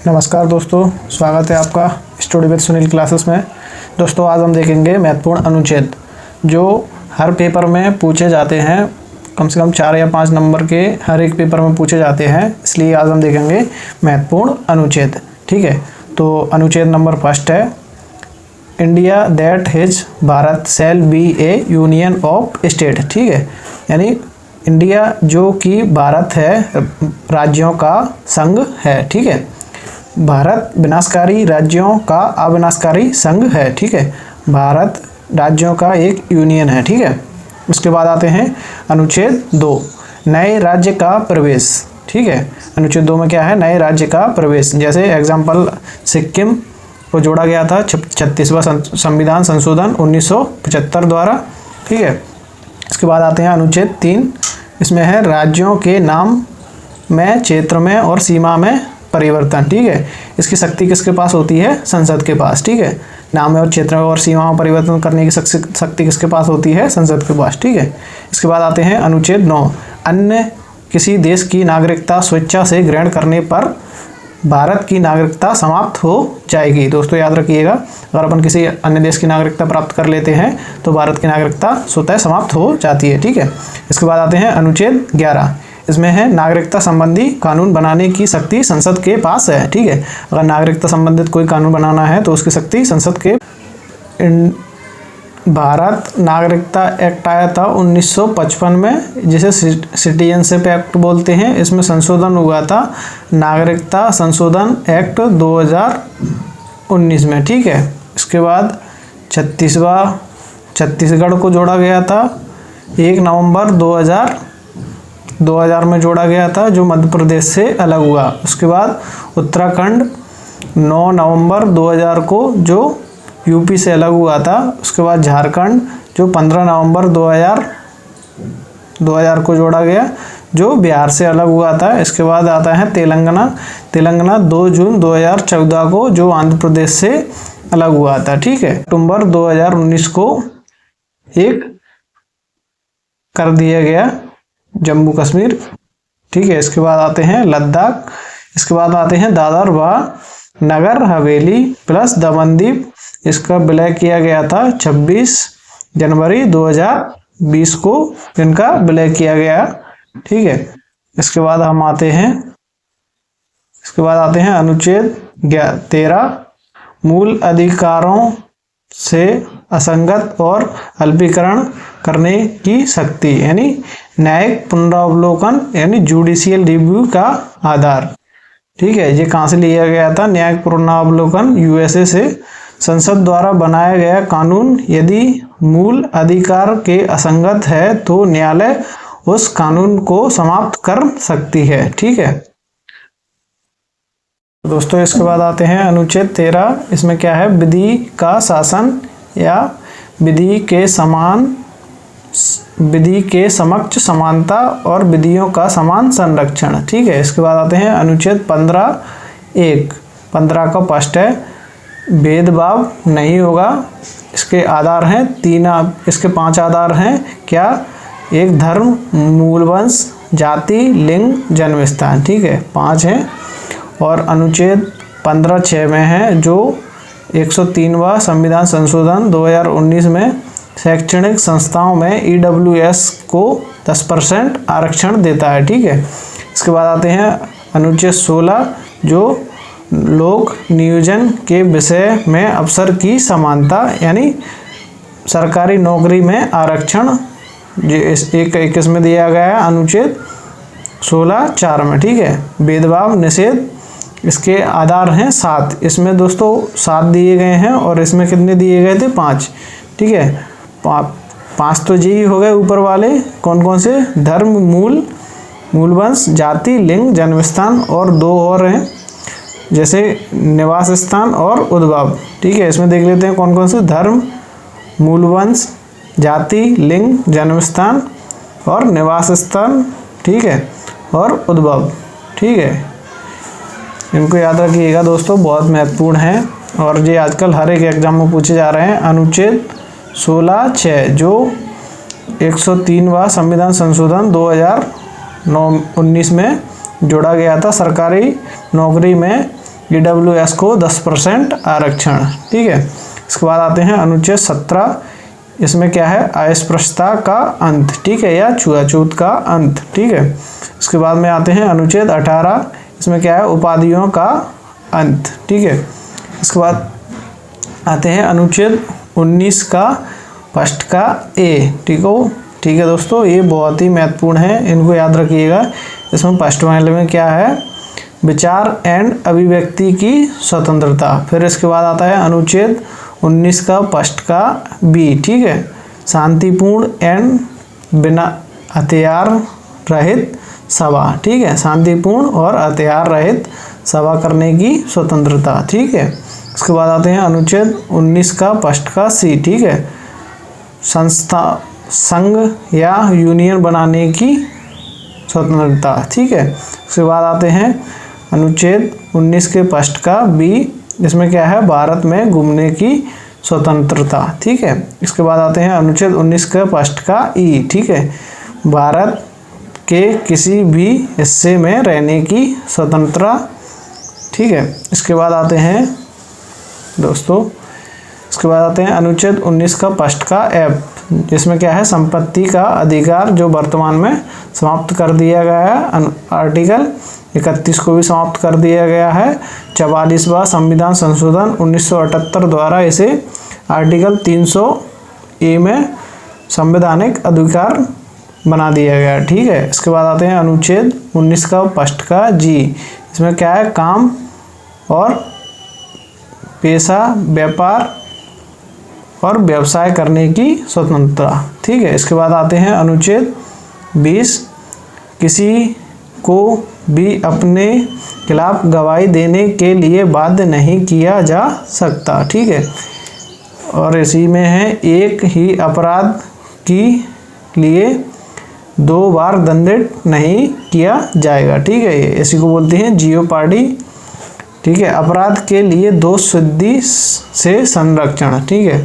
नमस्कार दोस्तों, स्वागत है आपका स्टडी विद सुनील क्लासेस में। दोस्तों आज हम देखेंगे महत्वपूर्ण अनुच्छेद जो हर पेपर में पूछे जाते हैं। कम से कम 4 या 5 नंबर के हर एक पेपर में पूछे जाते हैं, इसलिए आज हम देखेंगे महत्वपूर्ण अनुच्छेद। ठीक है, तो अनुच्छेद नंबर 1 है India that his Bharat shall be A union of state. ठीक है, यानी इंडिया जो कि भारत है राज्यों का संघ है। ठीक है, भारत विनाशकारी राज्यों का अविनाशकारी संघ है। ठीक है, भारत राज्यों का एक यूनियन है। ठीक है, उसके बाद आते हैं अनुच्छेद 2 नए राज्य का प्रवेश। ठीक है, अनुच्छेद 2 में क्या है? नए राज्य का प्रवेश। जैसे एग्जाम्पल सिक्किम को जोड़ा गया था 36वां संविधान संशोधन 1975 द्वारा। ठीक है, इसके बाद आते हैं अनुच्छेद 3। इसमें है राज्यों के नाम में, क्षेत्र में और सीमा में परिवर्तन। ठीक है, इसकी शक्ति किसके पास होती है? संसद के पास। ठीक है, नाम में और क्षेत्र में और सीमा में परिवर्तन करने की शक्ति किसके पास होती है? संसद के पास। ठीक है, इसके बाद आते हैं अनुच्छेद 9 अन्य किसी देश की नागरिकता स्वेच्छा से ग्रहण करने पर भारत की नागरिकता समाप्त हो जाएगी। दोस्तों याद रखिएगा, अगर अपन किसी अन्य देश की नागरिकता प्राप्त कर लेते हैं तो भारत की नागरिकता स्वतः समाप्त हो जाती है। ठीक है, इसके बाद आते हैं अनुच्छेद 11। इसमें है नागरिकता संबंधी कानून बनाने की शक्ति संसद के पास है। ठीक है, अगर नागरिकता संबंधित कोई कानून बनाना है तो उसकी शक्ति संसद के। भारत नागरिकता एक्ट आया था 1955 में, जिसे सिटीजनशिप एक्ट बोलते हैं। इसमें संशोधन हुआ था नागरिकता संशोधन एक्ट 2019 में। ठीक है, इसके बाद 36वां छत्तीसगढ़ को जोड़ा गया था 1 नवंबर 2000 में जोड़ा गया था, जो मध्य प्रदेश से अलग हुआ। उसके बाद उत्तराखंड 9 नवंबर 2000 को जो यूपी से अलग हुआ था। उसके बाद झारखंड जो 15 नवंबर 2000 को जोड़ा गया, जो बिहार से अलग हुआ था। इसके बाद आता है तेलंगाना 2 जून 2014 को, जो आंध्र प्रदेश से अलग हुआ था। ठीक है, अक्टूबर 2019 को एक कर दिया गया जम्मू कश्मीर। ठीक है, इसके बाद आते हैं लद्दाख। इसके बाद आते हैं दादर व नगर हवेली प्लस दमन दीव। इसका विलय किया गया था 26 जनवरी 2020 को, इनका विलय किया गया। ठीक है, इसके बाद आते हैं अनुच्छेद 13 मूल अधिकारों से असंगत और अल्पीकरण करने की शक्ति, यानी न्यायिक पुनरावलोकन यानी जुडिशियल रिव्यू का आधार। ठीक है, ये कहाँ से लिया गया था? न्यायिक पुनरावलोकन यूएसए से। संसद द्वारा बनाया गया कानून यदि मूल अधिकार के असंगत है तो न्यायालय उस कानून को समाप्त कर सकती है। ठीक है दोस्तों, इसके बाद आते हैं अनुच्छेद 13। इसमें क्या है? विधि का शासन या विधि के समक्ष समानता और विधियों का समान संरक्षण। ठीक है, इसके बाद आते हैं अनुच्छेद 15 का फर्स्ट है भेदभाव नहीं होगा। इसके आधार हैं 3, इसके 5 आधार हैं। क्या? एक धर्म, मूलवंश, जाति, लिंग, जन्मस्थान। ठीक है, 5 हैं। और अनुच्छेद 15(6) में है जो 103वां संविधान संशोधन 2019 में शैक्षणिक संस्थाओं में EWS को 10% आरक्षण देता है। ठीक है, इसके बाद आते हैं अनुच्छेद 16 जो लोक नियोजन के विषय में अवसर की समानता, यानी सरकारी नौकरी में आरक्षण, जो एक इसमें दिया गया है अनुच्छेद 16(4) में। ठीक है, भेदभाव निषेध। इसके आधार हैं 7। इसमें दोस्तों 7 दिए गए हैं और इसमें कितने दिए गए थे? 5। ठीक है, 5 तो यही हो गए ऊपर वाले। कौन कौन से? धर्म, मूलवंश, जाति, लिंग, जन्मस्थान, और 2 और हैं जैसे निवास स्थान और उद्भव। ठीक है, इसमें देख लेते हैं कौन कौन से? धर्म, मूलवंश, जाति, लिंग, जन्मस्थान और निवास स्थान। ठीक है, और उद्भव। ठीक है, इनको याद रखिएगा दोस्तों, बहुत महत्वपूर्ण है और ये आजकल हर एक एग्जाम में पूछे जा रहे हैं। अनुच्छेद 16(6) जो 103वां संविधान संशोधन 2019 में जोड़ा गया था। सरकारी नौकरी में EWS को 10% आरक्षण। ठीक है, इसके बाद आते हैं अनुच्छेद 17, इसमें क्या है, अस्पृश्यता का अंत। ठीक है, या छुआछूत का अंत। ठीक है, इसके बाद में आते हैं अनुच्छेद 18, इसमें क्या है, उपाधियों का अंत। ठीक है, इसके बाद आते हैं अनुच्छेद 19 का फर्स्ट का ए। ठीक है दोस्तों, ये बहुत ही महत्वपूर्ण है, इनको याद रखिएगा। इसमें फर्स्ट वाले में क्या है, विचार एंड अभिव्यक्ति की स्वतंत्रता। फिर इसके बाद आता है अनुच्छेद 19 का फर्स्ट का बी। ठीक है, शांतिपूर्ण एंड बिना हथियार रहित सभा। ठीक है, शांतिपूर्ण और हथियार रहित सभा करने की स्वतंत्रता। ठीक है, इसके बाद आते हैं अनुच्छेद 19 का फर्स्ट का सी। ठीक है, संस्था, संघ या यूनियन बनाने की स्वतंत्रता। ठीक है, इसके बाद आते हैं अनुच्छेद 19 के फर्स्ट का बी, इसमें क्या है, भारत में घूमने की स्वतंत्रता। ठीक है, इसके बाद आते हैं अनुच्छेद 19 के फर्स्ट का ई। ठीक है, भारत के किसी भी हिस्से में रहने की स्वतंत्रता। ठीक है, इसके बाद आते हैं दोस्तों, इसके बाद आते हैं अनुच्छेद 19 का फर्स्ट का एफ, जिसमें क्या है, संपत्ति का अधिकार जो वर्तमान में समाप्त कर दिया गया है। आर्टिकल 31 को भी समाप्त कर दिया गया है। 44वां संविधान संशोधन 1978 द्वारा इसे आर्टिकल 300 में संवैधानिक अधिकार बना दिया गया। ठीक है, इसके बाद आते हैं अनुच्छेद 19 का फर्स्ट का जी, इसमें क्या है, काम और पेशा, व्यापार और व्यवसाय करने की स्वतंत्रता। ठीक है, इसके बाद आते हैं अनुच्छेद 20, किसी को भी अपने खिलाफ गवाही देने के लिए बाध्य नहीं किया जा सकता। ठीक है, और इसी में है, एक ही अपराध के लिए 2 बार दंडित नहीं किया जाएगा। ठीक है, इसी को बोलते हैं जियोपार्डी। ठीक है, अपराध के लिए दोष सिद्धि से संरक्षण। ठीक है,